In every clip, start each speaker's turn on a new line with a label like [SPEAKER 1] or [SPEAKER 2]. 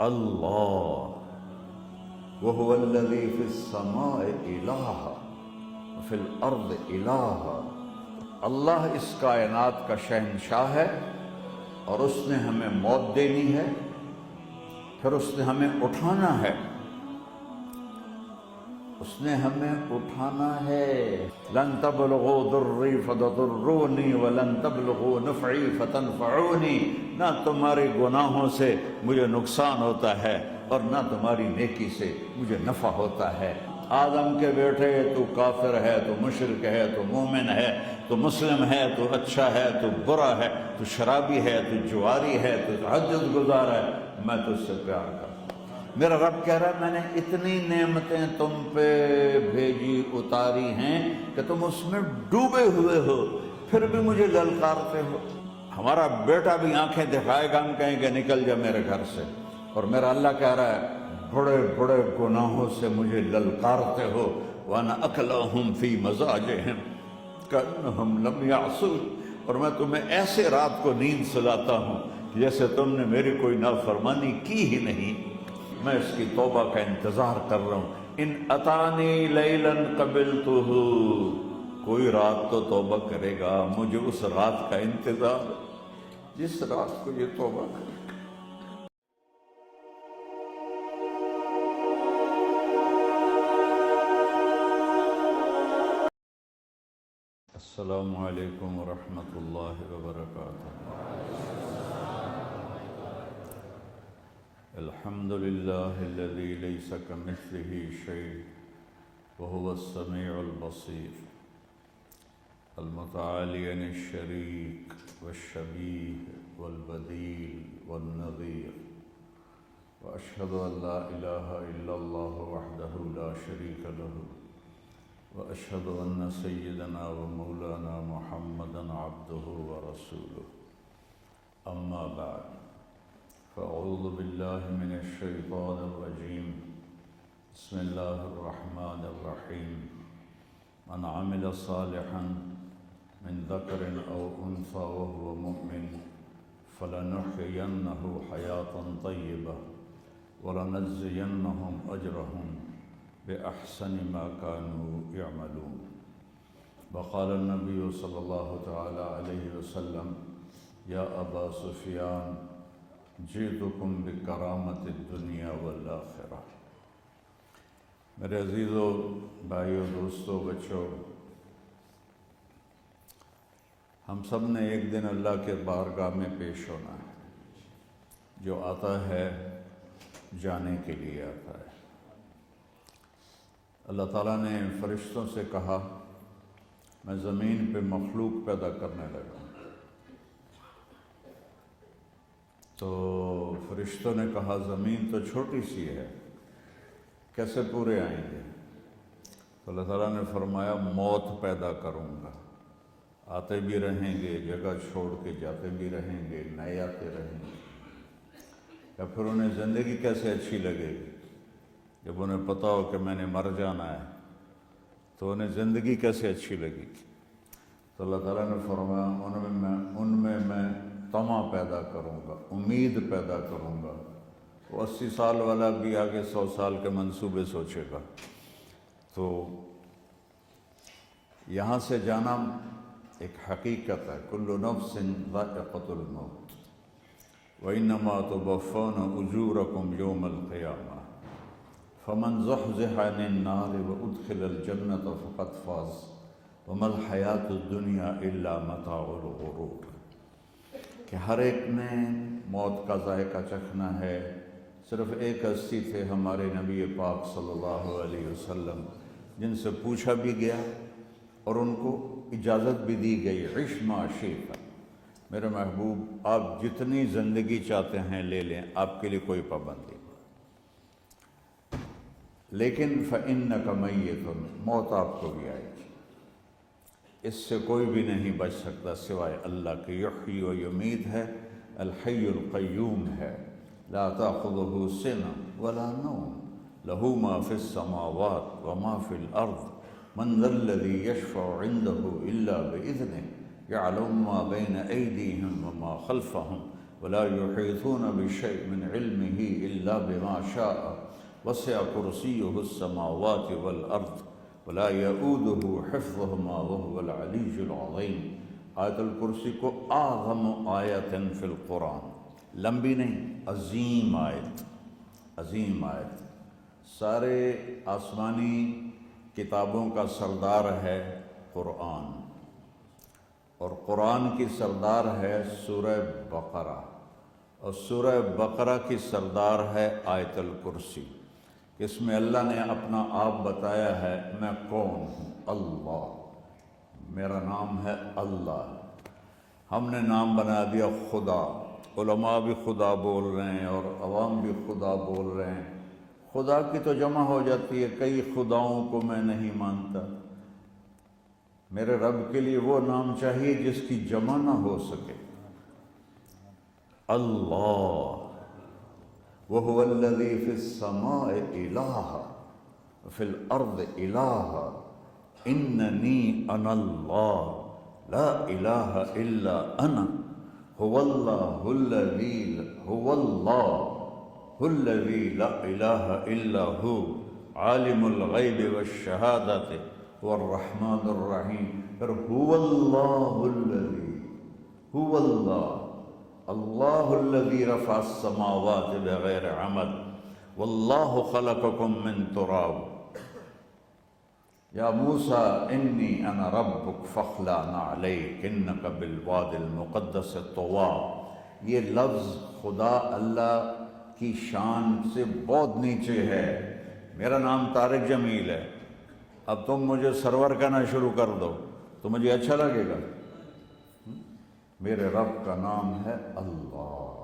[SPEAKER 1] اللہ وهو الذی فی السماء الہ وفی الارض الہ، اللہ اس کائنات کا شہنشاہ ہے اور اس نے ہمیں موت دینی ہے، پھر اس نے ہمیں اٹھانا ہے، اس نے ہمیں اٹھانا ہے۔ لن تبلغوا ضری فتضرونی ولن تبلغوا نفعی فتنفعونی، نہ تمہارے گناہوں سے مجھے نقصان ہوتا ہے اور نہ تمہاری نیکی سے مجھے نفع ہوتا ہے۔ آدم کے بیٹے، تو کافر ہے، تو مشرک ہے، تو مومن ہے، تو مسلم ہے، تو اچھا ہے، تو برا ہے، تو شرابی ہے، تو جواری ہے، تو تہجد گزار ہے، میں تجھ سے پیار کرتا ہوں۔ میرا رب کہہ رہا ہے میں نے اتنی نعمتیں تم پہ بھیجی اتاری ہیں کہ تم اس میں ڈوبے ہوئے ہو، پھر بھی مجھے للکارتے ہو۔ ہمارا بیٹا بھی آنکھیں دکھائے گا، ہم کہیں گے نکل جا میرے گھر سے، اور میرا اللہ کہہ رہا ہے بڑے بڑے گناہوں سے مجھے للکارتے ہو۔ وَأَنَا أَكْلَهُمْ فِي مَزَاجِهِمْ كَأَنَّهُمْ لَمْ يَعْصُونِ، اور میں تمہیں ایسے رات کو نیند سلاتا ہوں جیسے تم نے میری کوئی نافرمانی کی ہی نہیں۔ میں اس کی توبہ کا انتظار کر رہا ہوں۔ ان اتانی لیلا قبلتہ، کوئی رات تو توبہ کرے گا، مجھے اس رات کا انتظار جس رات کو یہ توبہ کرے۔ السلام علیکم ورحمۃ اللہ وبرکاتہ۔ الحمد للہ الذی لیس کمثلہ شیء وهو السمیع البصیر، المتعالی عن الشریک والشبیہ والبدیل والنظیر، واشہد ان لا الہ الا اللہ وحدہ لا شریک لہ، واشہد ان سیدنا ومولانا محمدا عبدہ ورسولہ، اما بعد فاعوذ باللہ من الشیطان الرجیم، بسم اللہ الرحمن الرحیم، من عمل صالحا من ذکر او انثی وهو مؤمن فلنحینہ حیاة طیبہ ولنجزینہم اجرہم بأحسن ما كانوا يعملون۔ وقال النبی صلی اللہ تعالی علیہ وسلم یا ابا سفیان جئتکم بکرامت الدنیا والآخرہ۔ میرے عزیزو، بھائیو، دوستو، بچوں، ہم سب نے ایک دن اللہ کے بارگاہ میں پیش ہونا ہے۔ جو آتا ہے جانے کے لیے آتا ہے۔ اللہ تعالیٰ نے فرشتوں سے کہا میں زمین پہ مخلوق پیدا کرنے لگا، تو فرشتوں نے کہا زمین تو چھوٹی سی ہے، کیسے پورے آئیں گے؟ تو اللہ تعالیٰ نے فرمایا موت پیدا کروں گا، آتے بھی رہیں گے، جگہ چھوڑ کے جاتے بھی رہیں گے، نئے آتے رہیں گے۔ یا پھر انہیں زندگی کیسے اچھی لگے گی؟ جب انہیں پتا ہو کہ میں نے مر جانا ہے تو انہیں زندگی کیسے اچھی لگی؟ تو اللہ تعالیٰ نے فرمایا ان میں میں طمع پیدا کروں گا، امید پیدا کروں گا۔ وہ 80 سال والا بھی آگے 100 سال کے منصوبے سوچے گا۔ تو یہاں سے جانا ایک حقیقت ہے، کل نفس ذائقۃ الموت وانما توفون اجورکم یوم القیامہ فمن زحزح عن النار وادخل الجنۃ فقد فاز وما الحیاۃ الدنیا الا متاع الغرور، کہ ہر ایک نے موت کا ذائقہ چکھنا ہے۔ صرف ایک ہستی تھے ہمارے نبی پاک صلی اللہ علیہ وسلم، جن سے پوچھا بھی گیا اور ان کو اجازت بھی دی گئی، عش ما شئت، میرے محبوب آپ جتنی زندگی چاہتے ہیں لے لیں، آپ کے لیے کوئی پابندی نہیں، لیکن فإنک میت، موت آپ کو بھی آئے گی، اس سے کوئی بھی نہیں بچ سکتا سوائے اللہ کے۔ یحیی و یمیت ہے، الحی القیوم ہے، لا تأخذہ سنۃ ولا نوم، لہ ما فی السماوات وما فی الارض، من ذا الذی یشفع عندہ الا بإذنہ، یعلم ما بین ایدیہم وما خلفہم ولا یحیطون بشیء من علمہ إلا بما شاء وسع كرسيه السماوات والأرض ولا يؤوده حفظهما وهو العلي العظيم۔ آیت الکرسی کو اعظم آیت فی القرآن، لمبی نہیں، عظیم آیت، عظیم آیت۔ سارے آسمانی کتابوں کا سردار ہے قرآن، اور قرآن کی سردار ہے سورہ بقرہ، اور سورہ بقرہ کی سردار ہے آیت الکرسی۔ اس میں اللہ نے اپنا آپ بتایا ہے، میں کون ہوں؟ اللہ، میرا نام ہے اللہ۔ ہم نے نام بنا دیا خدا، علماء بھی خدا بول رہے ہیں اور عوام بھی خدا بول رہے ہیں۔ خدا کی تو جمع ہو جاتی ہے، کئی خداؤں کو میں نہیں مانتا۔ میرے رب کے لیے وہ نام چاہیے جس کی جمع نہ ہو سکے۔ اللہ، وَهُوَ الَّذِي فِي السَّمَاءِ إِلَٰهًا وَفِي الْأَرْضِ إِلَٰهًا إِنَّنِي أَنَا اللَّهُ لَا إِلَٰهَ إِلَّا أَنَا هُوَ اللَّهُ الَّذِي لَا إِلَٰهَ إِلَّا هُوَ عَالِمُ الْغَيْبِ وَالشَّهَادَةِ هُوَ الرَّحْمَٰنُ الرَّحِيمُ۔ پھر هُوَ اللَّهُ الَّذِي، هُوَ اللہ، اللہ الذی رفع السماوات بغیر عمد واللہ خلقکم من تراب یا موسیٰ انی انا ربک فاخلع نعلیک انک بالواد المقدس طویٰ۔ یہ لفظ خدا اللہ کی شان سے بہت نیچے ہے۔ میرا نام طارق جمیل ہے، اب تم مجھے سرور کہنا شروع کر دو تو مجھے اچھا لگے گا؟ میرے رب کا نام ہے اللہ،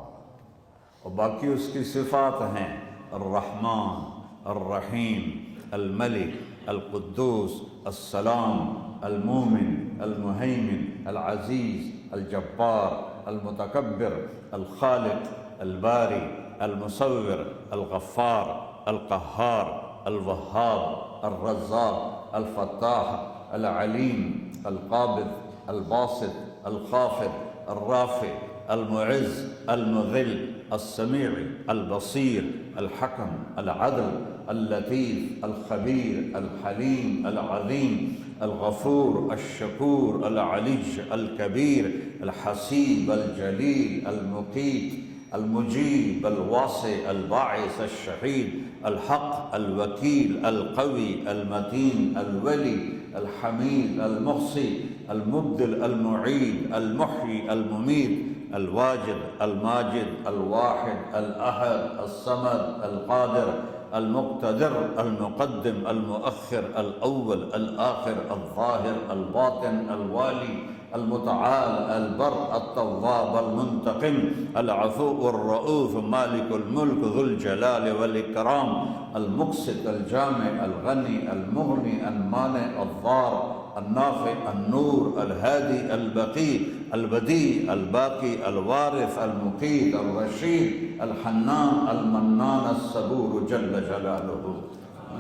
[SPEAKER 1] اور باقی اس کی صفات ہیں الرحمن، الرحیم، الملک، القدوس، السلام، المومن، المہیمن، العزیز، الجبار، المتکبر، الخالق، الباری، المصور، الغفار، القہار، الوہاب، الرزاق، الفتاح، العلیم، القابض، الباسط، الخافض، الرافع، المعز، المذل، السمیع، البصیر، الحکم، العدل، اللطیف، الخبیر، الحلیم، العظیم، الغفور، الشکور، العلی، الکبیر، الحسیب، الجلیل، المقیت، المجیب، الواسع، الباعث، الشہید، الحق، الوکیل، القوی، المتین، الولی، الحمید، المحصی، المبدل، المعید، المحیی، الممیت، الواجد، الماجد، الواحد، الأحد، الصمد، القادر، المقتدر، المقدم، المؤخر، الأول، الآخر، الظاهر، الباطن، الوالي، المتعال، البر، التواب، المنتقم، العفو، الرؤوف، مالك الملك، ذو الجلال والإكرام، المقسط، الجامع، الغني، المغني، المانع، الضار، النافع، النور، الهادي، البقي، البديع، الباقي، الوارث، المقيت، الرشيد، الحنان، المنان، الصبور جل جلالہ۔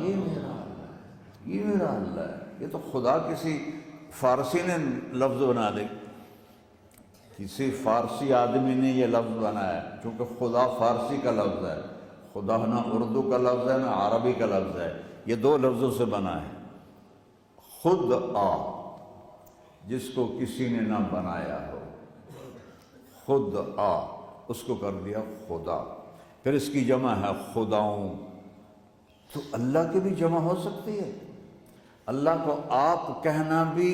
[SPEAKER 1] یہ میرا اللہ ہے، یہ میرا اللہ ہے۔ یہ تو خدا کسی فارسی نے لفظ بنا دے، کسی فارسی آدمی نے یہ لفظ بنایا، چونکہ خدا فارسی کا لفظ ہے، خدا نہ اردو کا لفظ ہے نہ عربی کا لفظ ہے، یہ دو لفظوں سے بنا ہے۔ خود آ، جس کو کسی نے نہ بنایا ہو، خود آ، اس کو کر دیا خدا۔ پھر اس کی جمع ہے خداؤں، تو اللہ کی بھی جمع ہو سکتی ہے۔ اللہ کو آپ کہنا بھی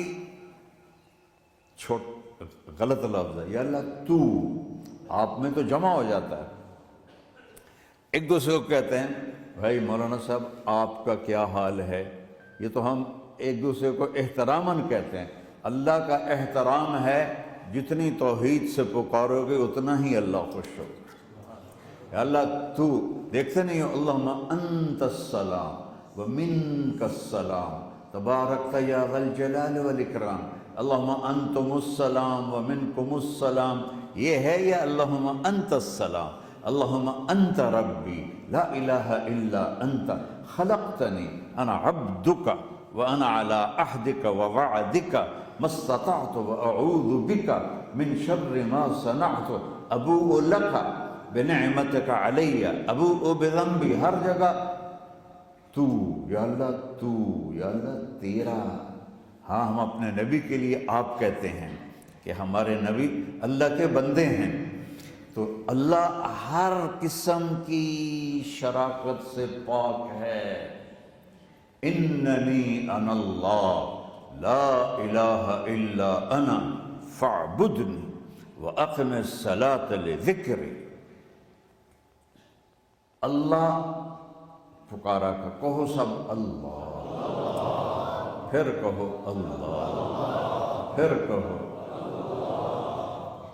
[SPEAKER 1] غلط لفظ ہے، یا اللہ تو، آپ میں تو جمع ہو جاتا ہے۔ ایک دوسرے کو کہتے ہیں بھائی مولانا صاحب آپ کا کیا حال ہے، یہ تو ہم ایک دوسرے کو احتراماً کہتے ہیں۔ اللہ کا احترام ہے جتنی توحید سے پکارو گے اتنا ہی اللہ خوش ہوگا۔ یا اللہ تو، دیکھتے نہیں ہو اللہم انت السلام ومنک السلام تبارکت یا ذا الجلال والاکرام، اللہم انتم السلام ومنکم السلام، یہ ہے یا اللہم انت السلام، اللہم انت ربی لا الہ الا انت خلقتنی انا عبدک وانا علی عہدک ووعدک ما استطعت واعوذ بک من شر ما صنعت ابوء لک بنعمتک علی ابوء بذنبی، ہر جگہ تو یا اللہ، تو یا اللہ تیرا۔ ہاں ہم اپنے نبی کے لیے آپ کہتے ہیں کہ ہمارے نبی اللہ کے بندے ہیں، تو اللہ ہر قسم کی شراکت سے پاک ہے۔ اننی انا اللہ لا الہ الا انا فاعبدنی واقم الصلاۃ لذکری۔ اللہ پکارا کا کہو سب اللہ، پھر کہو اللہ، پھر کہو۔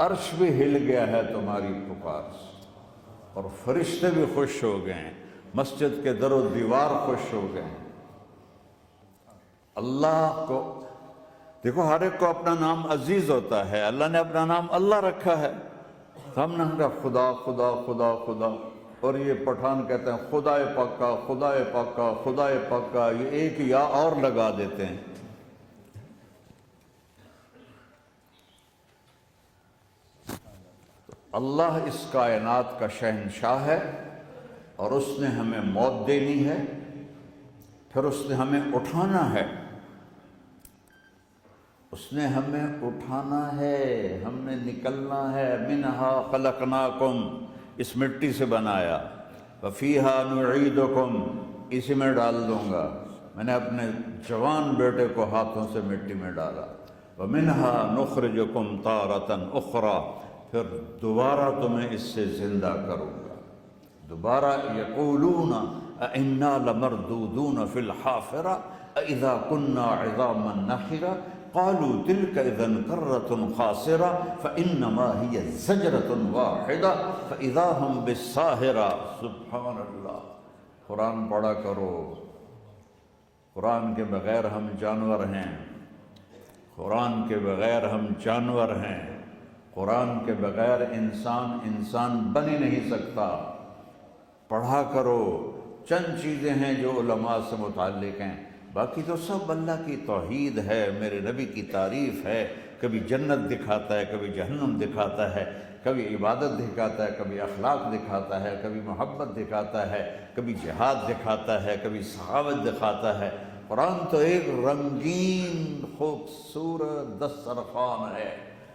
[SPEAKER 1] عرش بھی ہل گیا ہے تمہاری پکار سے، اور فرشتے بھی خوش ہو گئے ہیں، مسجد کے در و دیوار خوش ہو گئے ہیں۔ اللہ کو دیکھو، ہر ایک کو اپنا نام عزیز ہوتا ہے، اللہ نے اپنا نام اللہ رکھا ہے، تو ہم نے کہا خدا خدا خدا خدا، اور یہ پٹھان کہتے ہیں خدا پاکا خدا پاکا خدا پاکا، یہ ایک یا اور لگا دیتے ہیں۔ اللہ اس کائنات کا شہنشاہ ہے، اور اس نے ہمیں موت دینی ہے، پھر اس نے ہمیں اٹھانا ہے، اس نے ہمیں اٹھانا ہے، ہم نے نکلنا ہے۔ منہا خلقناکم، اس مٹی سے بنایا، وفیہا نعیدکم، اسی میں ڈال دوں گا۔ میں نے اپنے جوان بیٹے کو ہاتھوں سے مٹی میں ڈالا۔ ومنہا نخرجکم تارۃ اخری، پھر دوبارہ تمہیں اس سے زندہ کروں گا دوبارہ۔ یقولون اِنَّا لَمَرْدُودُونَ فِي الْحَافِرَةِ أَإِذَا كُنَّا عِظَامًا نَخِرَةً قَالُوا تِلْكَ إِذًا كَرَّةٌ خَاسِرَةٌ فَإِنَّمَا هِيَ زَجْرَةٌ وَاحِدَةٌ فَإِذَا هُمْ بِالسَّاهِرَةِ۔ سبحان اللہ، قرآن پڑھا کرو۔ قرآن کے بغیر ہم جانور ہیں، قرآن کے بغیر ہم جانور ہیں، قرآن کے بغیر انسان بن ہی نہیں سکتا۔ پڑھا کرو۔ چند چیزیں ہیں جو علماء سے متعلق ہیں، باقی تو سب اللہ کی توحید ہے، میرے نبی کی تعریف ہے۔ کبھی جنت دکھاتا ہے، کبھی جہنم دکھاتا ہے، کبھی عبادت دکھاتا ہے، کبھی اخلاق دکھاتا ہے، کبھی محبت دکھاتا ہے، کبھی جہاد دکھاتا ہے، کبھی سخاوت دکھاتا ہے۔ قرآن تو ایک رنگین خوبصورت دسترخوان ہے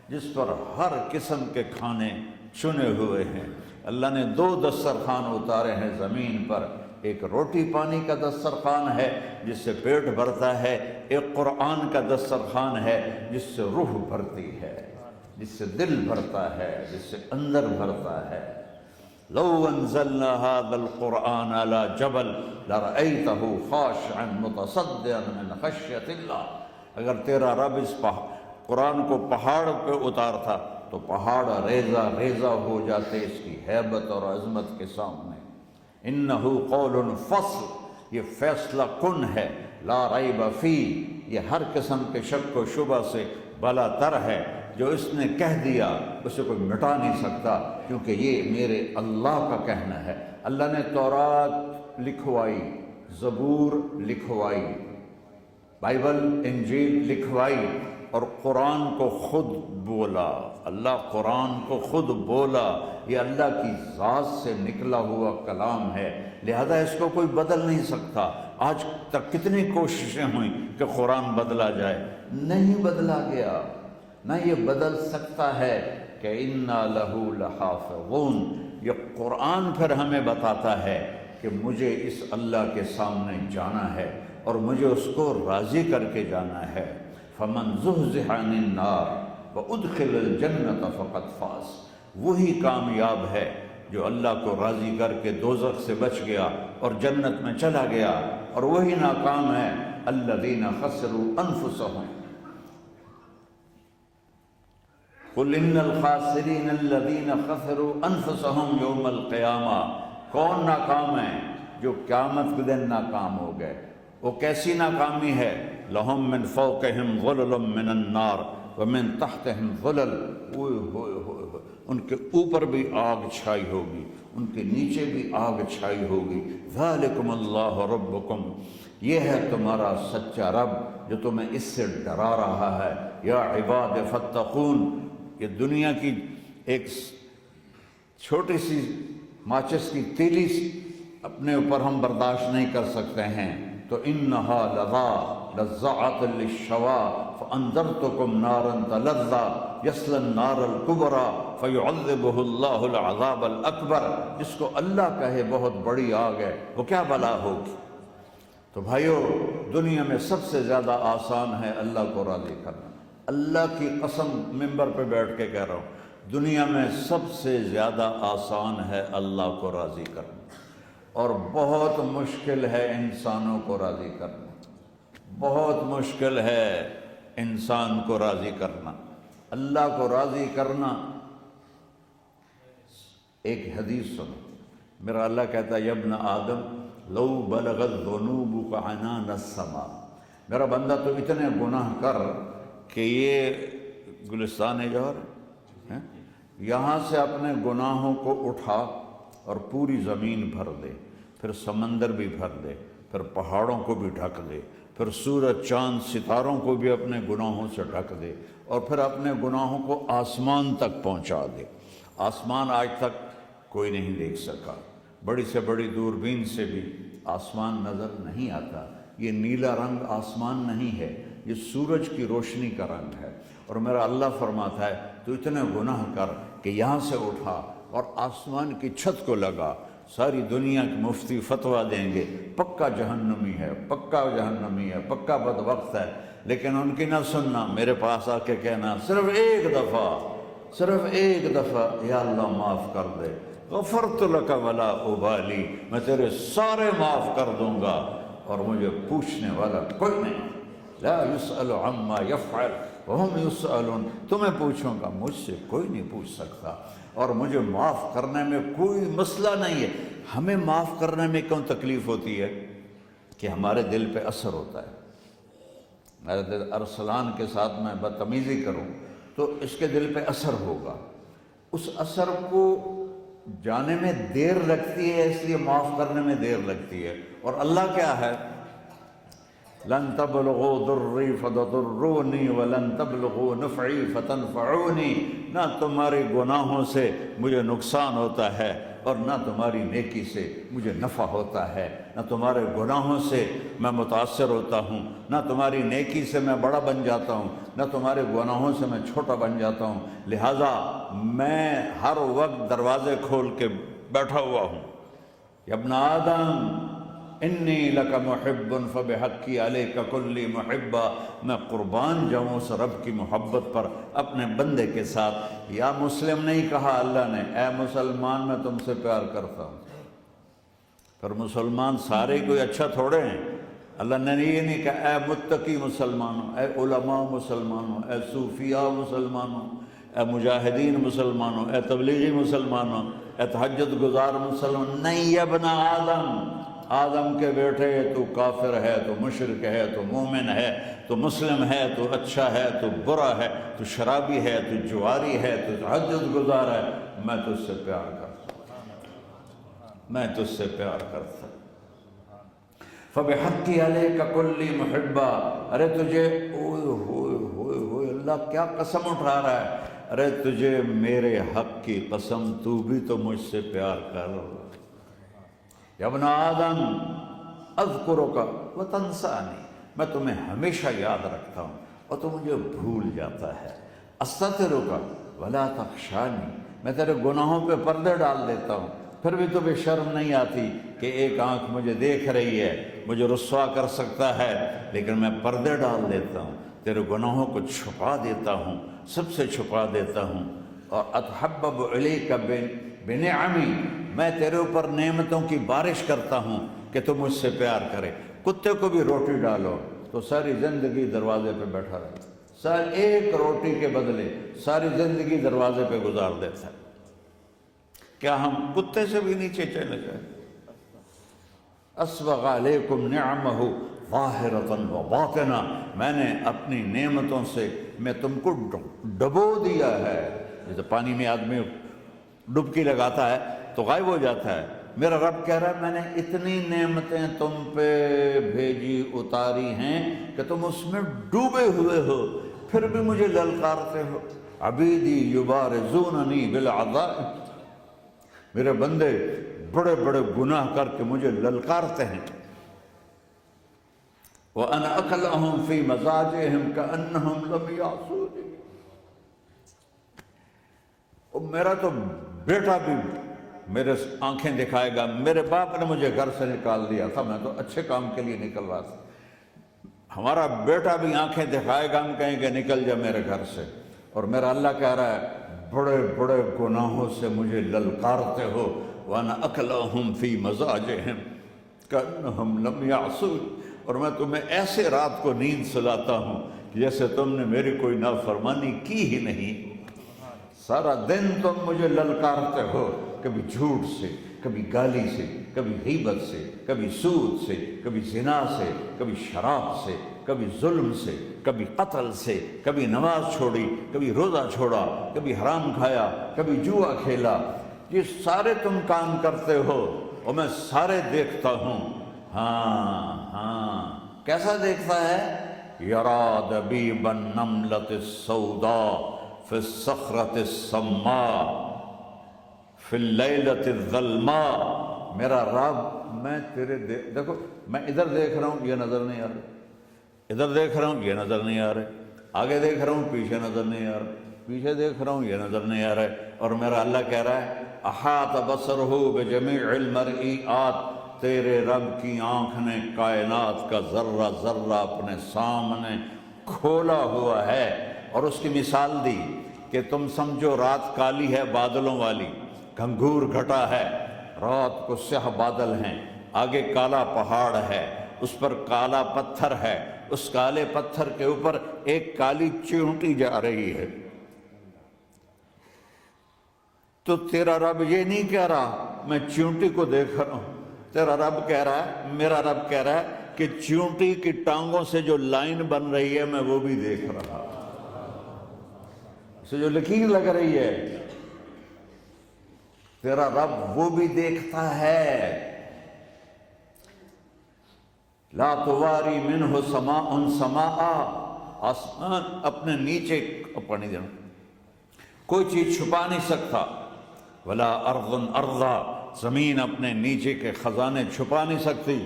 [SPEAKER 1] جس پر ہر قسم کے کھانے چنے ہوئے ہیں۔ اللہ نے 2 دسترخوان اتارے ہیں زمین پر، ایک روٹی پانی کا دسترخوان ہے جس سے پیٹ بھرتا ہے، ایک قرآن کا دسترخوان ہے جس سے روح بھرتی ہے، جس سے دل بھرتا ہے، جس سے اندر بھرتا ہے۔ لو انزلنا هذا القرآن على جبل لرأيته خاشعا متصدعا من خشية اللہ۔ اگر تیرا رب اس قرآن کو پہاڑ پہ اتارتا تو پہاڑ ریزہ ریزہ ہو جاتے اس کی ہیبت اور عظمت کے سامنے۔ انہو قول فصل، یہ فیصلہ کن ہے، لا ریب فی، یہ ہر قسم کے شک و شبہ سے بلا تر ہے۔ جو اس نے کہہ دیا اسے کوئی مٹا نہیں سکتا، کیونکہ یہ میرے اللہ کا کہنا ہے۔ اللہ نے تورات لکھوائی، زبور لکھوائی، بائبل انجیل لکھوائی، اور قرآن کو خود بولا۔ اللہ قرآن کو خود بولا، یہ اللہ کی ذات سے نکلا ہوا کلام ہے، لہذا اس کو کوئی بدل نہیں سکتا۔ آج تک کتنی کوششیں ہوئیں کہ قرآن بدلا جائے، نہیں بدلا گیا، نہ یہ بدل سکتا ہے کہ اِنَّا لَهُ لَحَافِظُونَ۔ یہ قرآن پھر ہمیں بتاتا ہے کہ مجھے اس اللہ کے سامنے جانا ہے اور مجھے اس کو راضی کر کے جانا ہے۔ فَمَنْ زُحْزِحَ عَنِ النَّارِ وَأُدْخِلَ الْجَنَّةَ فَقَدْ فَازَ، وہی کامیاب ہے جو اللہ کو راضی کر کے دوزخ سے بچ گیا اور جنت میں چلا گیا، اور وہی ناکام ہے الَّذِينَ خَسِرُوا أَنفُسَهُمْ۔ قُلْ إِنَّ الْخَاسِرِينَ الَّذِينَ خَسِرُوا أَنفُسَهُمْ يَوْمَ الْقِيَامَةِ۔ کون ناکام ہے؟ جو قیامت کے دن ناکام ہو گئے۔ وہ کیسی ناکامی ہے؟ لَهُم مِّن فَوْقِهِمْ ظُلُلٌ مِّنَ النَّارِ وَمِن تَحْتِهِمْ ظُلَلٌ، ان کے اوپر بھی آگ چھائی ہوگی، ان کے نیچے بھی آگ چھائی ہوگی۔ ذَلِكُمُ اللَّهُ رَبُّكُمْ، یہ ہے تمہارا سچا رب جو تمہیں اس سے ڈرا رہا ہے۔ یا عباد فاتقون، یہ دنیا کی ایک چھوٹی سی ماچس کی تیلی اپنے اوپر ہم برداشت نہیں کر سکتے ہیں تو انہا لظا لزعت للشوا فانذرتکم نارا تلظا یصلی النار الکبری فیعذبہ اللہ العذاب الاکبر، جس کو اللہ کہے بہت بڑی آگ ہے وہ کیا بلا ہوگی۔ تو بھائیو، دنیا میں سب سے زیادہ آسان ہے اللہ کو راضی کرنا۔ اللہ کی قسم ممبر پہ بیٹھ کے کہہ رہا ہوں، دنیا میں سب سے زیادہ آسان ہے اللہ کو راضی کرنا، اور بہت مشکل ہے انسانوں کو راضی کرنا، بہت مشکل ہے انسان کو راضی کرنا۔ اللہ کو راضی کرنا، ایک حدیث سنو، میرا اللہ کہتا ہے یا ابن آدم لو بلغت ذنوبک عنان السماء، میرا بندہ تو اتنے گناہ کر کہ یہ گلستان جوہر ہے، یہاں سے اپنے گناہوں کو اٹھا اور پوری زمین بھر دے، پھر سمندر بھی بھر دے، پھر پہاڑوں کو بھی ڈھک دے، پھر سورج چاند ستاروں کو بھی اپنے گناہوں سے ڈھک دے، اور پھر اپنے گناہوں کو آسمان تک پہنچا دے۔ آسمان آج تک کوئی نہیں دیکھ سکا، بڑی سے بڑی دوربین سے بھی آسمان نظر نہیں آتا۔ یہ نیلا رنگ آسمان نہیں ہے، یہ سورج کی روشنی کا رنگ ہے۔ اور میرا اللہ فرماتا ہے تو اتنے گناہ کر کہ یہاں سے اٹھا اور آسمان کی چھت کو لگا، ساری دنیا کے مفتی فتویٰ دیں گے پکا جہنمی ہے، پکا جہنمی ہے، پکا بدبخت ہے، لیکن ان کی نہ سننا، میرے پاس آ کے کہنا صرف ایک دفعہ یا اللہ معاف کر دے، غفرت لک ولا ابالی، میں تیرے سارے معاف کر دوں گا اور مجھے پوچھنے والا کوئی نہیں۔ لا يسأل عما يفعل وهم يسألون، تمہیں پوچھوں گا، مجھ سے کوئی نہیں پوچھ سکتا، اور مجھے معاف کرنے میں کوئی مسئلہ نہیں ہے۔ ہمیں معاف کرنے میں کیوں تکلیف ہوتی ہے؟ کہ ہمارے دل پہ اثر ہوتا ہے۔ میرے دل ارسلان کے ساتھ میں بدتمیزی کروں تو اس کے دل پہ اثر ہوگا، اس اثر کو جانے میں دیر لگتی ہے، اس لیے معاف کرنے میں دیر لگتی ہے۔ اور اللہ کیا ہے؟ لن تبلغوا ضری فتضرونی ولن تبلغوا نفعی فتنفعونی، نہ تمہارے گناہوں سے مجھے نقصان ہوتا ہے اور نہ تمہاری نیکی سے مجھے نفع ہوتا ہے، نہ تمہارے گناہوں سے میں متاثر ہوتا ہوں، نہ تمہاری نیکی سے میں بڑا بن جاتا ہوں، نہ تمہارے گناہوں سے میں چھوٹا بن جاتا ہوں، لہٰذا میں ہر وقت دروازے کھول کے بیٹھا ہوا ہوں۔ یا ابن آدم انی لک محب فبحقی علیک کلی محبہ، میں قربان جاؤں اس رب کی محبت پر اپنے بندے کے ساتھ۔ یا مسلم نہیں کہا اللہ نے، اے مسلمان میں تم سے پیار کرتا ہوں۔ پر مسلمان سارے کوئی اچھا تھوڑے ہیں، اللہ نے یہ نہیں کہا اے متقی مسلمانوں، اے علماء مسلمانوں، اے صوفیاء مسلمانوں، اے مجاہدین مسلمانوں، اے تبلیغی مسلمانوں، اے تہجد گزار مسلمان، نہیں یا ابن آدم کے بیٹے، تو کافر ہے، تو مشرک ہے، تو مومن ہے، تو مسلم ہے، تو اچھا ہے، تو برا ہے، تو شرابی ہے، تو جواری ہے، تو تہجد گزار ہے، میں تجھ سے پیار کرتا ہوں، میں تجھ سے پیار کرتا ہوں۔ فبحقی علیک کلی محبہ، ارے تجھے ہوئے اللہ کیا قسم اٹھا رہا ہے، ارے تجھے میرے حق کی قسم، تو بھی تو مجھ سے پیار کر۔ یا ابن آدم اذکرک وتنسانی، میں تمہیں ہمیشہ یاد رکھتا ہوں اور تو مجھے بھول جاتا ہے۔ استترک ولا تخشانی، میں تیرے گناہوں پہ پردے ڈال دیتا ہوں، پھر بھی تمہیں شرم نہیں آتی کہ ایک آنکھ مجھے دیکھ رہی ہے، مجھے رسوا کر سکتا ہے، لیکن میں پردے ڈال دیتا ہوں، تیرے گناہوں کو چھپا دیتا ہوں، سب سے چھپا دیتا ہوں۔ اور اتحبب الیک بنعمی، میں تیرے اوپر نعمتوں کی بارش کرتا ہوں کہ تم مجھ سے پیار کرے۔ کتے کو بھی روٹی ڈالو تو ساری زندگی دروازے پہ بیٹھا رہتا، ایک روٹی کے بدلے ساری زندگی دروازے پہ گزار دیتا ہے۔ کیا ہم کتے سے بھی نیچے چلے جائیں؟ اسبغ علیکم نعمہ ظاہرۃ و باطنہ، میں نے اپنی نعمتوں سے میں تم کو ڈبو دیا ہے۔ جیسے پانی میں آدمی ڈبکی لگاتا ہے تو غائب ہو جاتا ہے، میرا رب کہہ رہا ہے میں نے اتنی نعمتیں تم پہ بھیجی اتاری ہیں کہ تم اس میں ڈوبے ہوئے ہو، پھر بھی مجھے للکارتے ہو۔ عبیدی یبارزوننی بالعذاب، میرے بندے بڑے بڑے گناہ کر کے مجھے للکارتے ہیں. وَأَنَا أَكْلَهُمْ فِي مَزَاجِهِمْ كَأَنَّهُمْ لَمْ يَعْصُونِي. میرا تو بیٹا بھی میرے آنکھیں دکھائے گا. میرے باپ نے مجھے گھر سے نکال دیا تھا، میں تو اچھے کام کے لیے نکل رہا تھا. ہمارا بیٹا بھی آنکھیں دکھائے گا، ہم کہیں کہ نکل جا میرے گھر سے. اور میرا اللہ کہہ رہا ہے بڑے بڑے گناہوں سے مجھے للکارتے ہو. وَأَنَا أَكْلَهُمْ فِي مَزَاجِهِمْ كَأَنَّهُمْ لَمْ يَعْصُونِ. اور میں تمہیں ایسے رات کو نیند سلاتا ہوں کہ جیسے تم نے میری کوئی نافرمانی کی ہی نہیں. سارا دن تم مجھے للکارتے ہو، کبھی جھوٹ سے، کبھی گالی سے، کبھی غیبت سے، کبھی سود سے، کبھی زنا سے، کبھی شراب سے، کبھی ظلم سے، کبھی قتل سے، کبھی نماز چھوڑی، کبھی روزہ چھوڑا، کبھی حرام کھایا، کبھی جوا کھیلا. یہ سارے تم کام کرتے ہو اور میں سارے دیکھتا ہوں. ہاں کیسا دیکھتا ہے؟ یرا دبیب النملۃ السوداء فی الصخرۃ الصماء فی اللیلۃ الظلماء. میرا رب میں تیرے دیکھو، میں ادھر دیکھ رہا ہوں یہ نظر نہیں آ رہا، ادھر دیکھ رہا ہوں یہ نظر نہیں آ رہے، آگے دیکھ رہا ہوں پیچھے نظر نہیں آ رہا، پیچھے دیکھ رہا ہوں یہ نظر نہیں آ رہا. اور میرا اللہ کہہ رہا ہے احاط بصرہ بجمیع المرئیات. تیرے رب کی آنکھ نے کائنات کا ذرہ ذرہ اپنے سامنے کھولا ہوا ہے. اور اس کی مثال دی کہ تم سمجھو رات کالی ہے بادلوں والی، گھنگور گھٹا ہے، رات کو سیاہ بادل ہیں، آگے کالا پہاڑ ہے، اس پر کالا پتھر ہے، اس کالے پتھر کے اوپر ایک کالی چیونٹی جا رہی ہے. تو تیرا رب یہ نہیں کہہ رہا میں چیونٹی کو دیکھ رہا ہوں. تیرا رب کہہ رہا ہے، میرا رب کہہ رہا ہے کہ چیونٹی کی ٹانگوں سے جو لائن بن رہی ہے میں وہ بھی دیکھ رہا ہوں، اسے جو لکیر لگ رہی ہے تیرا رب وہ بھی دیکھتا ہے. لا تواری منہ سماء سماء. آسمان اپنے نیچے پانی دینا کوئی چیز چھپا نہیں سکتا. ولا ارض ارضا. زمین اپنے نیچے کے خزانے چھپا نہیں سکتی.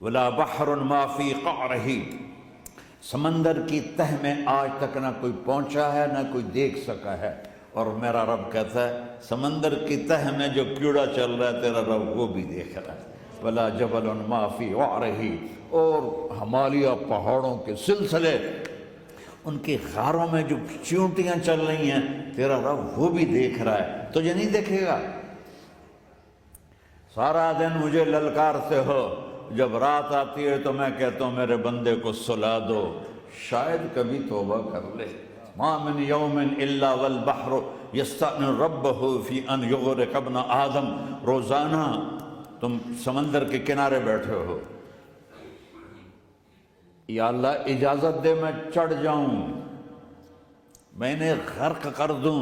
[SPEAKER 1] ولا بحر ما فی قعرہ. سمندر کی تہ میں آج تک نہ کوئی پہنچا ہے نہ کوئی دیکھ سکا ہے. اور میرا رب کہتا ہے سمندر کی تہ میں جو کیڑا چل رہا ہے تیرا رب وہ بھی دیکھ رہا ہے. ولا جبل ما فی وعرہ. اور ہمالیہ پہاڑوں کے سلسلے، ان کی غاروں میں جو چیونٹیاں چل رہی ہیں تیرا رب وہ بھی دیکھ رہا ہے. تجھے نہیں دیکھے گا؟ سارا دن مجھے للکارتے ہو، جب رات آتی ہے تو میں کہتا ہوں میرے بندے کو سلا دو، شاید کبھی توبہ کر لے. ما من یوم الا والبحر یستأذن ربہ فی ان یغرق ابن آدم. روزانہ تم سمندر کے کنارے بیٹھے ہو، یا اللہ اجازت دے میں چڑھ جاؤں، میں انہیں غرق کر دوں.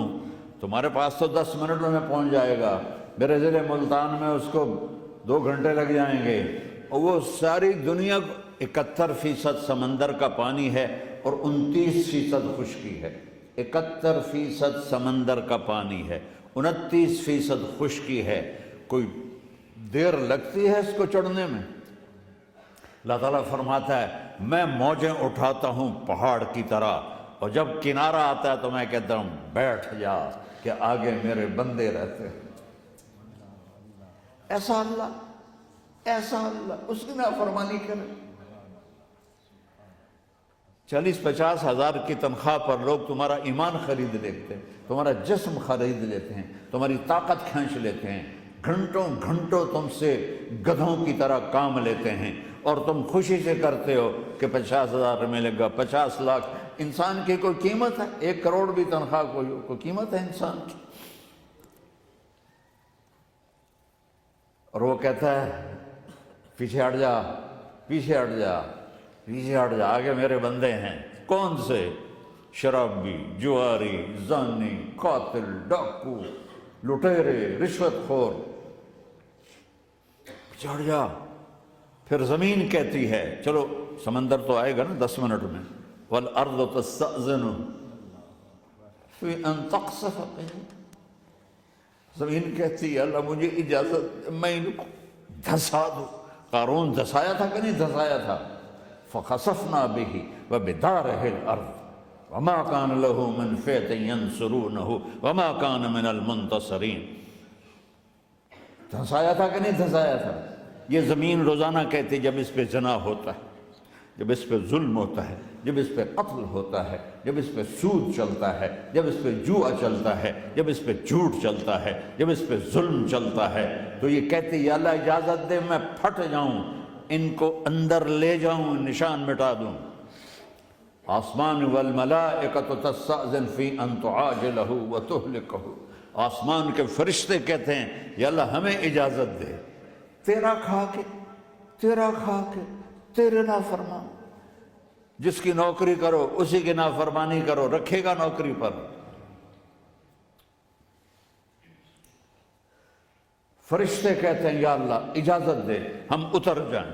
[SPEAKER 1] تمہارے پاس تو 10 منٹوں میں پہنچ جائے گا، میرے ضلع ملتان میں اس کو 2 گھنٹے لگ جائیں گے. اور وہ ساری دنیا 71% سمندر کا پانی ہے اور 29% خشکی ہے. 71% سمندر کا پانی ہے، 29% خشکی ہے. کوئی دیر لگتی ہے اس کو چڑھنے میں؟ اللہ تعالیٰ فرماتا ہے میں موجیں اٹھاتا ہوں پہاڑ کی طرح، اور جب کنارہ آتا ہے تو میں کہتا ہوں بیٹھ جا کہ آگے میرے بندے رہتے ہیں. ایسا اللہ اس کی نافرمانی کرے. 40-50 ہزار کی تنخواہ پر لوگ تمہارا ایمان خرید لیتے ہیں، تمہارا جسم خرید لیتے ہیں، تمہاری طاقت کھینچ لیتے ہیں، گھنٹوں گھنٹوں تم سے گدھوں کی طرح کام لیتے ہیں، اور تم خوشی سے کرتے ہو کہ 50,000 ملے گا، 50 لاکھ. انسان کی کوئی قیمت ہے؟ 1 کروڑ بھی تنخواہ کوئی قیمت ہے انسان کی؟ اور وہ کہتا ہے پیچھے ہٹ جا، پیچھے ہٹ جا، پیچھے ہٹ جا، آگے میرے بندے ہیں. کون سے؟ شرابی، جواری، زانی، قاتل، ڈاکو، لٹیرے، رشوت خور. پیچھے ہٹ جا. پھر زمین کہتی ہے چلو سمندر تو آئے گا نا 10 منٹ میں. والارض تستأذن فی ان تقصف بہم، زمین کہتی ہے اللہ مجھے اجازت، میں ان کو دھسا دوں۔ قارون دھسایا تھا کہ نہیں دھسایا تھا؟ فخسفنا به وبداره الارض وما كان له من فئة ينصرونه وما كان من المنتصرین۔ دھسایا تھا کہ نہیں دھسایا تھا؟ یہ زمین روزانہ کہتی جب اس پہ زنا ہوتا ہے، جب اس پہ ظلم ہوتا ہے، جب اس پہ قتل ہوتا ہے، جب اس پہ سود چلتا ہے، جب اس پہ جوا چلتا ہے، جب اس پہ جھوٹ چلتا ہے، جب اس پہ ظلم چلتا ہے، تو یہ کہتی یا اللہ اجازت دے میں پھٹ جاؤں، ان کو اندر لے جاؤں، نشان مٹا دوں۔ آسمان والملائکۃ تستأذن فی ان تعاجلہ وتہلکہ، آسمان کے فرشتے کہتے ہیں یا اللہ ہمیں اجازت دے، تیرا کھا کے تیرے نافرمان، جس کی نوکری کرو اسی کی نافرمانی کرو، رکھے گا نوکری پر۔ فرشتے کہتے ہیں یا اللہ اجازت دے ہم اتر جائیں،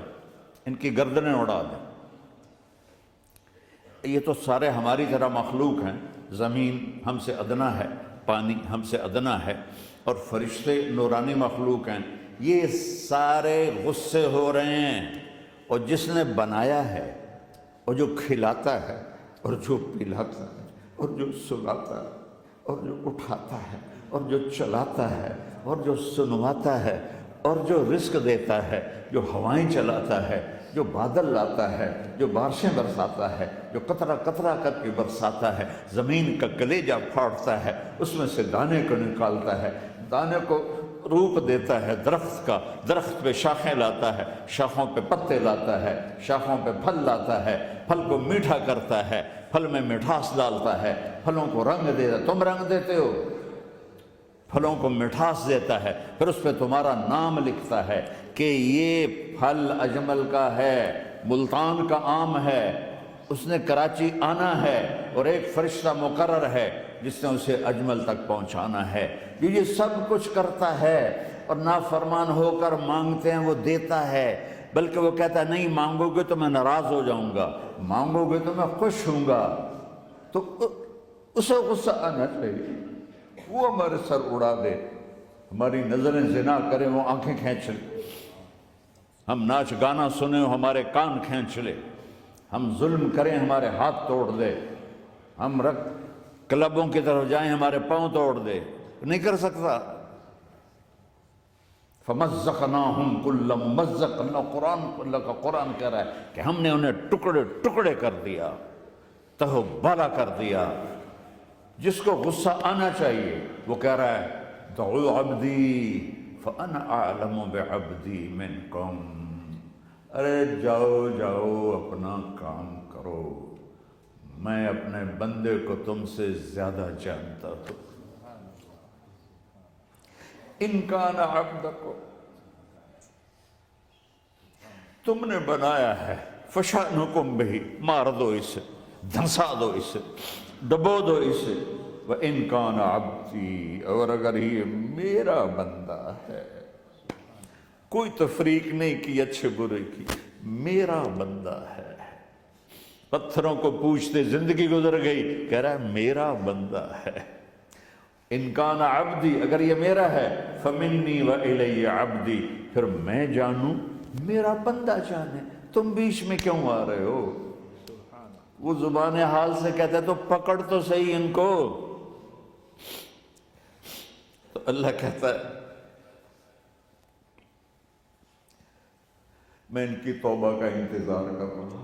[SPEAKER 1] ان کی گردنیں اڑا دیں۔ یہ تو سارے ہماری طرح مخلوق ہیں، زمین ہم سے ادنا ہے، پانی ہم سے ادنا ہے، اور فرشتے نورانی مخلوق ہیں، یہ سارے غصے ہو رہے ہیں۔ اور جس نے بنایا ہے اور جو کھلاتا ہے اور جو پلاتا ہے اور جو سلاتا ہے اور جو اٹھاتا ہے اور جو چلاتا ہے اور جو سنواتا ہے اور جو رزق دیتا ہے، جو ہوائیں چلاتا ہے، جو بادل لاتا ہے، جو بارشیں برساتا ہے، جو قطرہ قطرہ کر کے برساتا ہے، زمین کا کلیجہ پھاڑتا ہے، اس میں سے دانے کو نکالتا ہے، دانے کو روپ دیتا ہے درخت کا، درخت پہ شاخیں لاتا ہے، شاخوں پہ پتے لاتا ہے، شاخوں پہ پھل لاتا ہے، پھل کو میٹھا کرتا ہے، پھل میں مٹھاس ڈالتا ہے، پھلوں کو رنگ دیتا ہے، تم رنگ دیتے ہو، پھلوں کو مٹھاس دیتا ہے، پھر اس پہ تمہارا نام لکھتا ہے کہ یہ پھل اجمل کا ہے، ملتان کا آم ہے، اس نے کراچی آنا ہے، اور ایک فرشتہ مقرر ہے جس نے اسے اجمل تک پہنچانا ہے، جو یہ سب کچھ کرتا ہے۔ اور نافرمان ہو کر مانگتے ہیں وہ دیتا ہے، بلکہ وہ کہتا ہے نہیں مانگو گے تو میں ناراض ہو جاؤں گا، مانگو گے تو میں خوش ہوں گا۔ تو اسے غصہ آنا چاہیے، وہ ہمارے سر اڑا دے، ہماری نظریں زنا کریں وہ آنکھیں کھینچ لے، ہم ناچ گانا سنیں ہمارے کان کھینچ لے، ہم ظلم کریں ہمارے ہاتھ توڑ دے، ہم کلبوں کی طرف جائیں ہمارے پاؤں توڑ دے، نہیں کر سکتا۔ فَمَزَّقْنَاهُمْ كُلَّ مُمَزَّقٍ، اللہ کا قرآن کہہ رہا ہے کہ ہم نے انہیں ٹکڑے ٹکڑے کر دیا، تہو بالا کر دیا۔ جس کو غصہ آنا چاہیے وہ کہہ رہا ہے دعوا عبدی فانا اعلم بعبدی منکم، ارے جاؤ جاؤ اپنا کام کرو، میں اپنے بندے کو تم سے زیادہ جانتا ہوں۔ ان کان عبدکم، تم نے بنایا ہے، فشانکم بہ، مار دو اسے، دھنسا دو اسے، ڈبو دو اسے، وَإِن كَانَ عَبْدِي، اور اگر یہ میرا بندہ ہے، کوئی تفریق نہیں کی اچھے برے کی، میرا بندہ ہے۔ پتھروں کو پوچھتے زندگی گزر گئی، کہہ رہا ہے میرا بندہ ہے۔ ان کان عبدی، اگر یہ میرا ہے، فمنی وإلی عبدی، پھر میں جانوں میرا بندہ جانے، تم بیچ میں کیوں آ رہے ہو؟ وہ زبان حال سے کہتے تو پکڑ تو صحیح ان کو۔ تو اللہ کہتا ہے میں ان کی توبہ کا انتظار کر رہا ہوں۔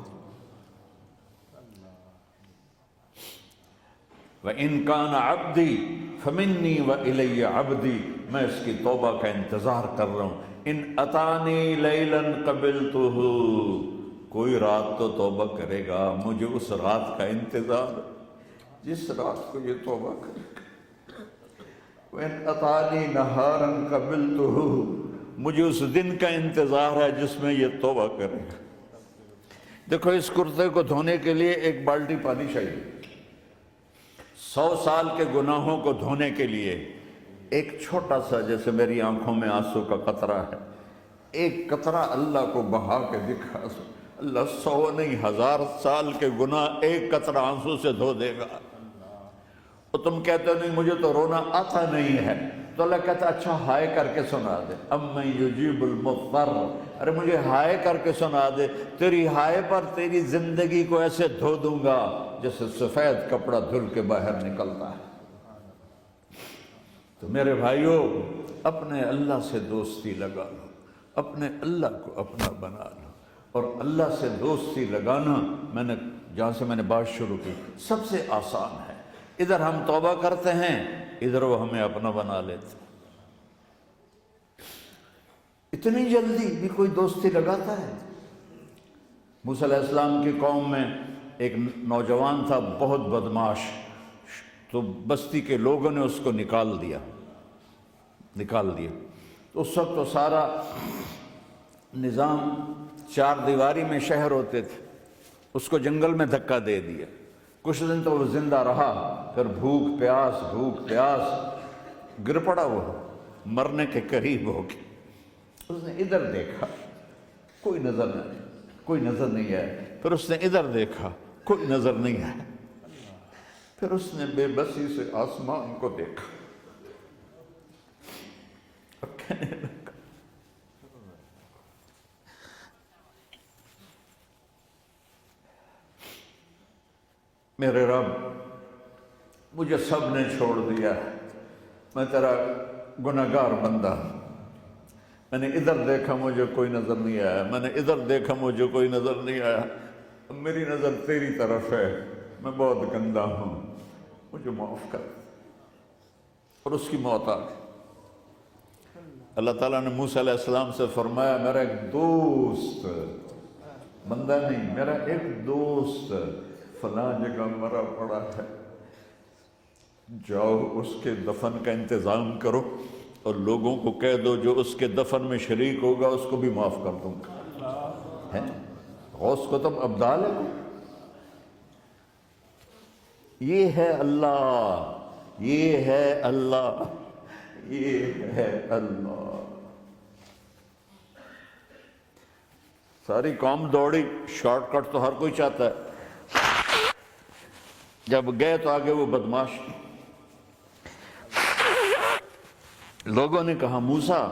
[SPEAKER 1] وَإِن كَانَ عَبْدِي فَمِنِّي وَإِلَيَّ عَبْدِي، میں اس کی توبہ کا انتظار کر رہا ہوں۔ ان اتانی لیلا قبلتہ، کوئی رات تو توبہ کرے گا، مجھے اس رات کا انتظار جس رات کو یہ توبہ کرے گا۔ وَإِنْ أَتَانِي نَهَارًا قَبِلْتُهُ، مجھے اس دن کا انتظار ہے جس میں یہ توبہ کرے گا۔ دیکھو اس کرتے کو دھونے کے لیے ایک بالٹی پانی چاہیے، 100 سال کے گناہوں کو دھونے کے لیے ایک چھوٹا سا، جیسے میری آنکھوں میں آنسو کا قطرہ ہے، ایک قطرہ اللہ کو بہا کے دکھا، اللہ 100 نہیں 1000 سال کے گناہ ایک قطرہ آنسو سے دھو دے گا۔ تو تم کہتے ہو نہیں مجھے تو رونا آتا نہیں ہے، تو اللہ کہتا اچھا ہائے کر کے سنا دے، امن یجیب المضطر، ارے مجھے ہائے کر کے سنا دے، تیری ہائے پر تیری زندگی کو ایسے دھو دوں گا جیسے سفید کپڑا دھل کے باہر نکلتا ہے۔ تو میرے بھائیوں، اپنے اللہ سے دوستی لگا لو، اپنے اللہ کو اپنا بنا لو، اور اللہ سے دوستی لگانا جہاں سے میں نے بات شروع کی سب سے آسان ہے۔ ادھر ہم توبہ کرتے ہیں، ادھر وہ ہمیں اپنا بنا لیتے۔ اتنی جلدی بھی کوئی دوستی لگاتا ہے؟ موسیٰ علیہ السلام کی قوم میں ایک نوجوان تھا بہت بدمعاش، تو بستی کے لوگوں نے اس کو نکال دیا۔ تو اس وقت تو سارا نظام چار دیواری میں شہر ہوتے تھے، اس کو جنگل میں دھکا دے دیا۔ کچھ دن تو وہ زندہ رہا، پھر بھوک پیاس گر پڑا، وہ مرنے کے قریب ہو گیا۔ اس نے ادھر دیکھا، کوئی نظر نہیں ہے، پھر اس نے ادھر دیکھا، کوئی نظر نہیں ہے، پھر اس نے بے بسی سے آسمان کو دیکھا اور کہنے لگا میرے رب، مجھے سب نے چھوڑ دیا، میں تیرا گنہگار بندہ ہوں، میں نے ادھر دیکھا مجھے کوئی نظر نہیں آیا، میں نے ادھر دیکھا مجھے کوئی نظر نہیں آیا، اب میری نظر تیری طرف ہے، میں بہت گندا ہوں، مجھے معاف کر۔ اور اس کی موت آ گئی۔ اللہ تعالیٰ نے موسیٰ علیہ السلام سے فرمایا میرا ایک دوست، بندہ نہیں، میرا ایک دوست فلاں جگہ مرا پڑا ہے، جاؤ اس کے دفن کا انتظام کرو اور لوگوں کو کہہ دو جو اس کے دفن میں شریک ہوگا اس کو بھی معاف کر دوں گا۔ غوث کو تم ابدال ہے۔ یہ ہے اللہ، یہ ہے اللہ، یہ ہے اللہ۔ ساری قوم دوڑی، شارٹ کٹ تو ہر کوئی چاہتا ہے، جب گئے تو آگے وہ بدماش، لوگوں نے کہا موسیٰ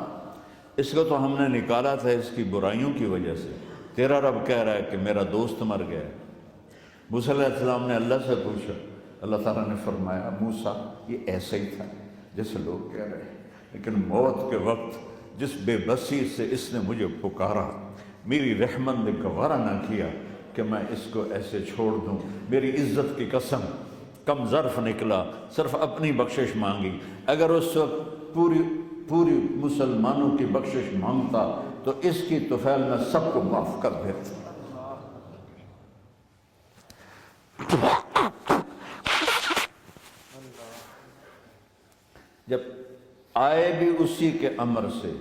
[SPEAKER 1] اس کو تو ہم نے نکالا تھا اس کی برائیوں کی وجہ سے، تیرا رب کہہ رہا ہے کہ میرا دوست مر گیا ہے۔ موسیٰ علیہ السلام نے اللہ سے پوچھا، اللہ تعالیٰ نے فرمایا موسیٰ یہ ایسے ہی تھا جیسے لوگ کہہ رہے ہیں، لیکن موت کے وقت جس بے بسی سے اس نے مجھے پکارا، میری رحمت نے گوارا نہ کیا کہ میں اس کو ایسے چھوڑ دوں، میری عزت کی قسم، کم ظرف نکلا، صرف اپنی بخشش مانگی، اگر اس وقت پوری مسلمانوں کی بخشش مانگتا تو اس کی طفیل میں سب کو معاف کر دیتا۔ جب آئے بھی اسی کے امر سے،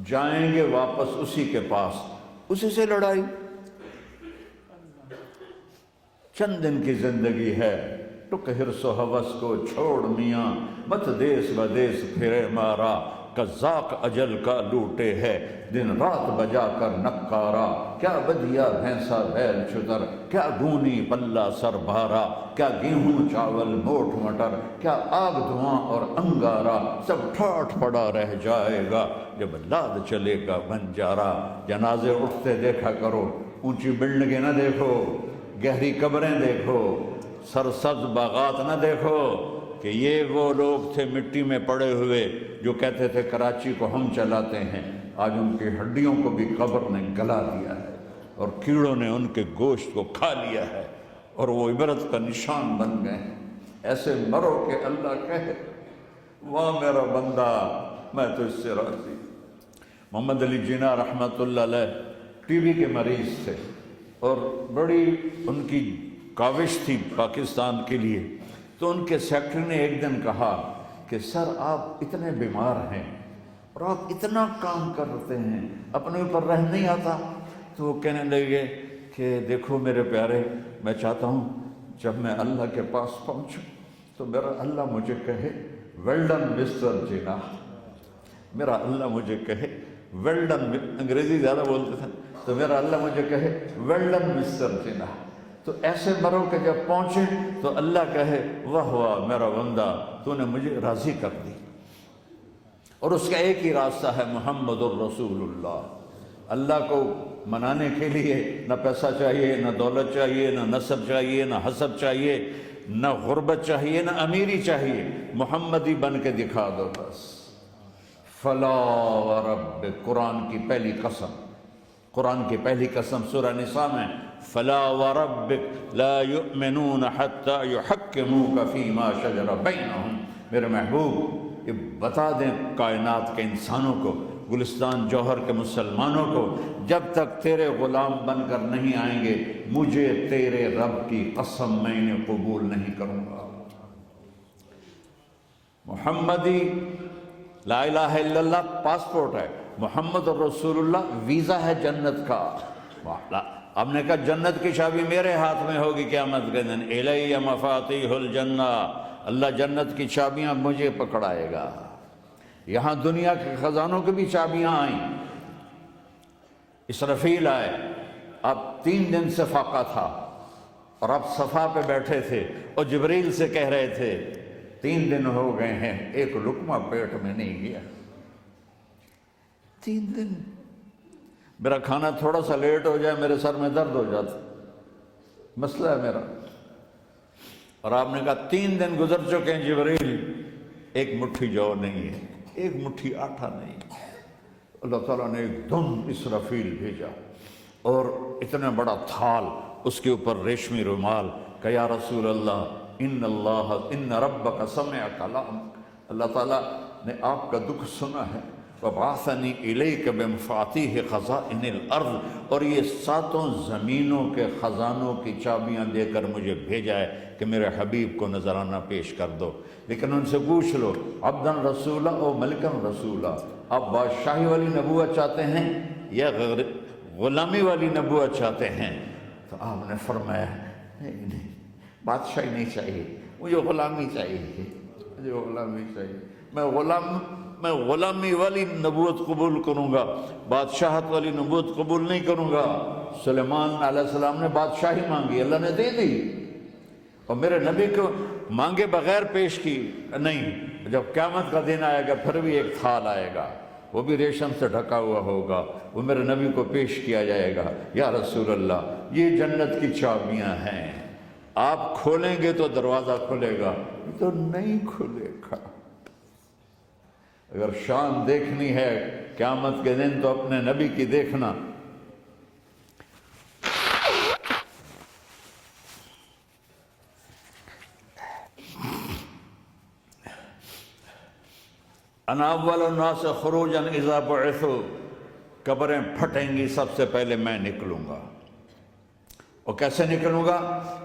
[SPEAKER 1] جائیں گے واپس اسی کے پاس، اسی سے لڑائی۔ چند دن کی زندگی ہے، ٹک حرص و ہوس کو چھوڑ میاں، مت دیس بدیس پھرے مارا، قذاق اجل کا لوٹے ہے دن رات بجا کر نکارا، کیا بدیا بھینسا بیل چتر، کیا گونی پلہ سر بھارا، کیا گیہوں چاول موٹ مٹر، کیا آگ دھواں اور انگارا، سب ٹھاٹھ پڑا رہ جائے گا جب لاد چلے گا بنجارا۔ جنازے اٹھتے دیکھا کرو، اونچی بلڈنگیں نہ دیکھو، گہری قبریں دیکھو، سرسبز باغات نہ دیکھو کہ یہ وہ لوگ تھے مٹی میں پڑے ہوئے جو کہتے تھے کراچی کو ہم چلاتے ہیں، آج ان کی ہڈیوں کو بھی قبر نے گلا دیا ہے اور کیڑوں نے ان کے گوشت کو کھا لیا ہے اور وہ عبرت کا نشان بن گئے ہیں۔ ایسے مرو کہ اللہ کہے واہ میرا بندہ میں تو اس سے راضی۔ محمد علی جناح رحمۃ اللہ علیہ ٹی وی کے مریض تھے اور بڑی ان کی کاوش تھی پاکستان کے لیے، تو ان کے سیکٹری نے ایک دن کہا کہ سر آپ اتنے بیمار ہیں اور آپ اتنا کام کرتے ہیں، اپنے اوپر رحم نہیں آتا؟ تو وہ کہنے لگے کہ دیکھو میرے پیارے، میں چاہتا ہوں جب میں اللہ کے پاس پہنچوں تو میرا اللہ مجھے کہے ویل ڈن مسٹر جناح، میرا اللہ مجھے کہے ویل ڈن، انگریزی زیادہ بولتے تھے، تو میرا اللہ مجھے کہے ویل ڈن مسٹر جناح، تو ایسے مرو کہ جب پہنچے تو اللہ کہے واہ واہ میرا بندہ تو نے مجھے راضی کر دی۔ اور اس کا ایک ہی راستہ ہے محمد الرسول اللہ۔ اللہ کو منانے کے لیے نہ پیسہ چاہیے، نہ دولت چاہیے، نہ نسب چاہیے، نہ حسب چاہیے، نہ غربت چاہیے، نہ امیری چاہیے، محمدی بن کے دکھا دو بس۔ فلا وربک، قرآن کی پہلی قسم، قرآن کی پہلی قسم سورہ نساء میں، فلا وربک لا یؤمنون حتی یحکموک فیما شجر بینہم۔ میرے محبوب یہ بتا دیں کائنات کے انسانوں کو، گلستان جوہر کے مسلمانوں کو، جب تک تیرے غلام بن کر نہیں آئیں گے مجھے تیرے رب کی قسم میں انہیں قبول نہیں کروں گا۔ محمدی لا الہ الا اللہ پاسپورٹ ہے، محمد الرسول اللہ ویزا ہے جنت کا۔ ہم نے کہا جنت کی چابی میرے ہاتھ میں ہوگی قیامت کے دن، الی مفاتیح الجنہ، اللہ جنت کی چابیاں مجھے پکڑائے گا۔ یہاں دنیا کے خزانوں کی بھی چابیاں آئیں، اسرافیل آئے، اب 3 دن سے فاقہ تھا اور اب صفا پہ بیٹھے تھے اور جبریل سے کہہ رہے تھے 3 دن ہو گئے ہیں ایک لقمہ پیٹ میں نہیں گیا۔ 3 دن میرا کھانا تھوڑا سا لیٹ ہو جائے میرے سر میں درد ہو جاتا، مسئلہ ہے میرا۔ اور آپ نے کہا 3 دن گزر چکے ہیں جبریل، ایک مٹھی جو نہیں ہے، ایک مٹھی آٹا نہیں۔ اللہ تعالیٰ نے ایک دم اسرافیل بھیجا اور اتنا بڑا تھال، اس کے اوپر ریشمی رومال، کہ یا رسول اللہ ان ربک سمع کلامک، اللہ تعالیٰ نے آپ کا دکھ سنا ہے، وَبَعَثَنِي إِلَيْكَ بِمَفَاتِيحِ خَزَائِنِ الْأَرْضِ، اور یہ 7 زمینوں کے خزانوں کی چابیاں دے کر مجھے بھیجا ہے کہ میرے حبیب کو نذرانہ پیش کر دو۔ لیکن ان سے پوچھ لو عبدًا رسولہ او ملکًا رسولہ، آپ بادشاہی والی نبوت چاہتے ہیں یا غلامی والی نبوت چاہتے ہیں؟ تو آپ نے فرمایا نہیں، بادشاہی نہیں چاہیے، مجھے غلامی چاہیے، مجھے غلامی چاہیے، میں غلامی والی نبوت قبول کروں گا، بادشاہت والی نبوت قبول نہیں کروں گا۔ سلیمان علیہ السلام نے بادشاہی مانگی، اللہ نے دے دی، اور میرے نبی کو مانگے بغیر پیش کی نہیں۔ جب قیامت کا دن آئے گا پھر بھی ایک تھال آئے گا، وہ بھی ریشم سے ڈھکا ہوا ہوگا، وہ میرے نبی کو پیش کیا جائے گا، یا رسول اللہ یہ جنت کی چابیاں ہیں، آپ کھولیں گے تو دروازہ کھلے گا، یہ تو نہیں کھلے گا۔ اگر شان دیکھنی ہے قیامت کے دن تو اپنے نبی کی دیکھنا۔ انا اول الناس خروجا اذا بعثوا، قبریں پھٹیں گی سب سے پہلے میں نکلوں گا، اور کیسے نکلوں گا؟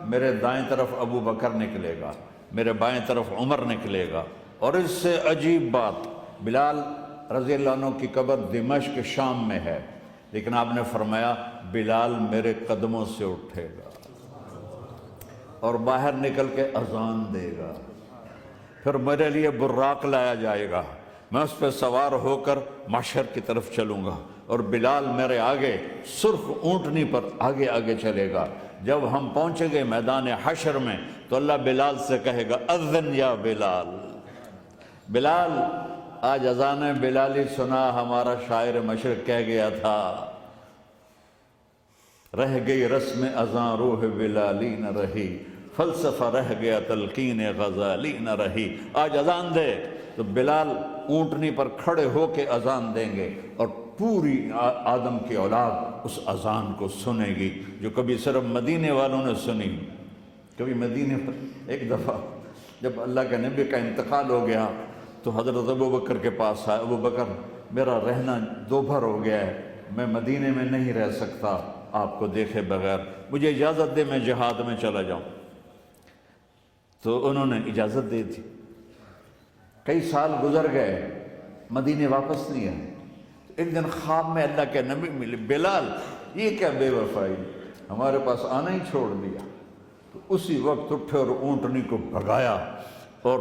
[SPEAKER 1] میرے دائیں طرف ابو بکر نکلے گا، میرے بائیں طرف عمر نکلے گا، اور اس سے عجیب بات، بلال رضی اللہ عنہ کی قبر دمشق شام میں ہے، لیکن آپ نے فرمایا بلال میرے قدموں سے اٹھے گا اور باہر نکل کے اذان دے گا، پھر میرے لیے براق لایا جائے گا، میں اس پہ سوار ہو کر محشر کی طرف چلوں گا، اور بلال میرے آگے سرخ اونٹنی پر آگے آگے چلے گا۔ جب ہم پہنچیں گے میدان حشر میں تو اللہ بلال سے کہے گا اذن یا بلال، بلال آج اذان بلالی سنا، ہمارا شاعر مشرق کہہ گیا تھا رہ گئی رسم اذان روح بلالی نہ رہی، فلسفہ رہ گیا تلقین غزالی نہ رہی۔ آج اذان دے تو بلال اونٹنی پر کھڑے ہو کے اذان دیں گے، اور پوری آدم کی اولاد اس اذان کو سنے گی جو کبھی صرف مدینے والوں نے سنی۔ کبھی مدینے پر ایک دفعہ جب اللہ کے نبی کا انتقال ہو گیا تو حضرت ابو بکر کے پاس آئے، ابو بکر میرا رہنا دوبھر ہو گیا ہے، میں مدینے میں نہیں رہ سکتا آپ کو دیکھے بغیر، مجھے اجازت دے میں جہاد میں چلا جاؤں۔ تو انہوں نے اجازت دے دی، کئی سال گزر گئے، مدینے واپس نہیں آئے۔ ایک دن خواب میں اللہ کے نبی ملے، بلال یہ کیا بے وفائی، ہمارے پاس آنا ہی چھوڑ دیا۔ تو اسی وقت اٹھے اور اونٹنی کو بھگایا، اور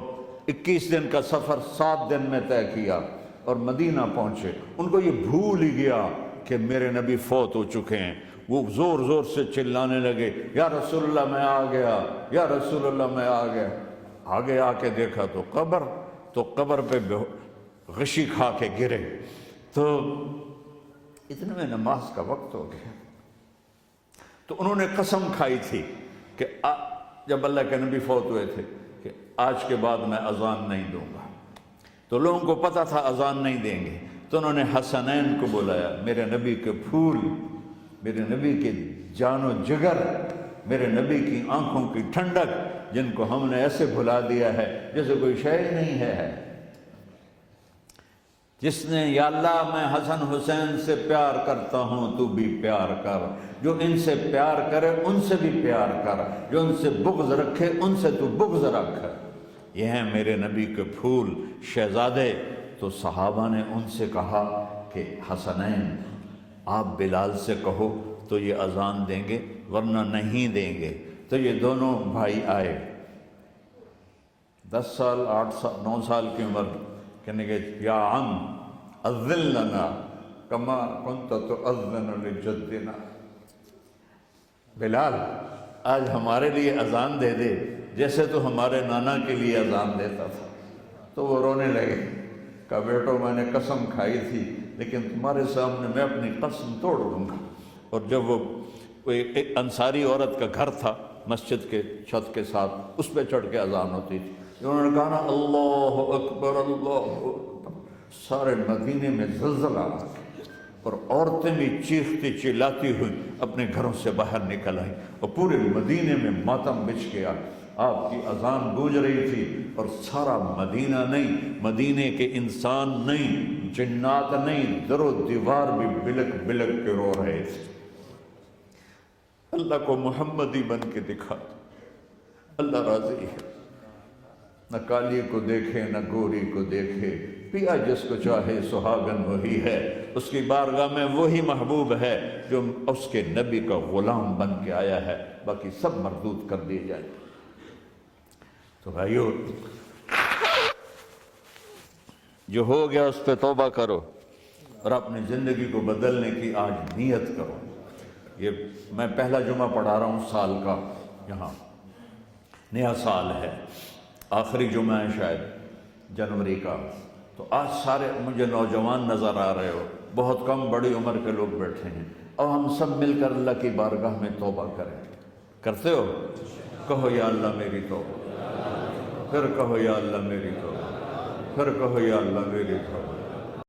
[SPEAKER 1] 21 دن کا سفر 7 دن میں طے کیا، اور مدینہ پہنچے۔ ان کو یہ بھول ہی گیا کہ میرے نبی فوت ہو چکے ہیں، وہ زور زور سے چلانے لگے، یا رسول اللہ میں آ گیا، یا رسول اللہ میں آ گیا۔ آگے آ کے دیکھا تو قبر پہ غشی کھا کے گرے۔ تو اتنے میں نماز کا وقت ہو گیا۔ تو انہوں نے قسم کھائی تھی کہ جب اللہ کے نبی فوت ہوئے تھے کہ آج کے بعد میں اذان نہیں دوں گا۔ تو لوگوں کو پتہ تھا اذان نہیں دیں گے، تو انہوں نے حسنین کو بلایا، میرے نبی کے پھول، میرے نبی کے جان و جگر، میرے نبی کی آنکھوں کی ٹھنڈک، جن کو ہم نے ایسے بھلا دیا ہے جیسے کوئی شے ہی نہیں ہے۔ جس نے یا اللہ میں حسن حسین سے پیار کرتا ہوں تو بھی پیار کر، جو ان سے پیار کرے ان سے بھی پیار کر، جو ان سے بغض رکھے ان سے تو بغض رکھ۔ یہ ہیں میرے نبی کے پھول شہزادے۔ تو صحابہ نے ان سے کہا کہ حسنین آپ بلال سے کہو تو یہ اذان دیں گے ورنہ نہیں دیں گے۔ تو یہ دونوں بھائی آئے، 10 سال 8 سال 9 سال کی عمر، کہنے کہ یا عم اذن لنا کما کنت تؤذن لجدنا، بلال آج ہمارے لیے اذان دے دے جیسے تو ہمارے نانا کے لیے اذان دیتا تھا۔ تو وہ رونے لگے، کہا بیٹو میں نے قسم کھائی تھی لیکن تمہارے سامنے میں اپنی قسم توڑ دوں گا۔ اور جب وہ ایک انصاری عورت کا گھر تھا مسجد کے چھت کے ساتھ، اس پہ چڑھ کے اذان ہوتی تھی، انہوں نے کہا نا اللہ اکبر اللہ اکبر، سارے مدینے میں زلزلہ آ گیا اور عورتیں بھی چیختی چلاتی ہوئی اپنے گھروں سے باہر نکل آئیں اور پورے مدینے میں ماتم بچھ گیا۔ آپ کی اذان گونج رہی تھی اور سارا مدینہ نہیں، مدینے کے انسان نہیں، جنات نہیں، در و دیوار بھی بلک بلک کے رو رہے تھے۔ اللہ کو محمدی بن کے دکھا، اللہ راضی ہے، نہ کالی کو دیکھے نہ گوری کو دیکھے، پیا جس کو چاہے سہاگن وہی ہے، اس کی بارگاہ میں وہی محبوب ہے جو اس کے نبی کا غلام بن کے آیا ہے، باقی سب مردود کر دیے جائیں۔ تو بھائیو جو ہو گیا اس پہ توبہ کرو اور اپنی زندگی کو بدلنے کی آج نیت کرو۔ یہ میں پہلا جمعہ پڑھا رہا ہوں سال کا، یہاں نیا سال ہے، آخری جمعہ ہے شاید جنوری کا۔ تو آج سارے مجھے نوجوان نظر آ رہے ہو، بہت کم بڑی عمر کے لوگ بیٹھے ہیں، اور ہم سب مل کر اللہ کی بارگاہ میں توبہ کریں۔ کرتے ہو؟ کہو یا اللہ میری توبہ، پھر کہو یا اللہ میری توبہ، پھر کہو یا اللہ میری توبہ۔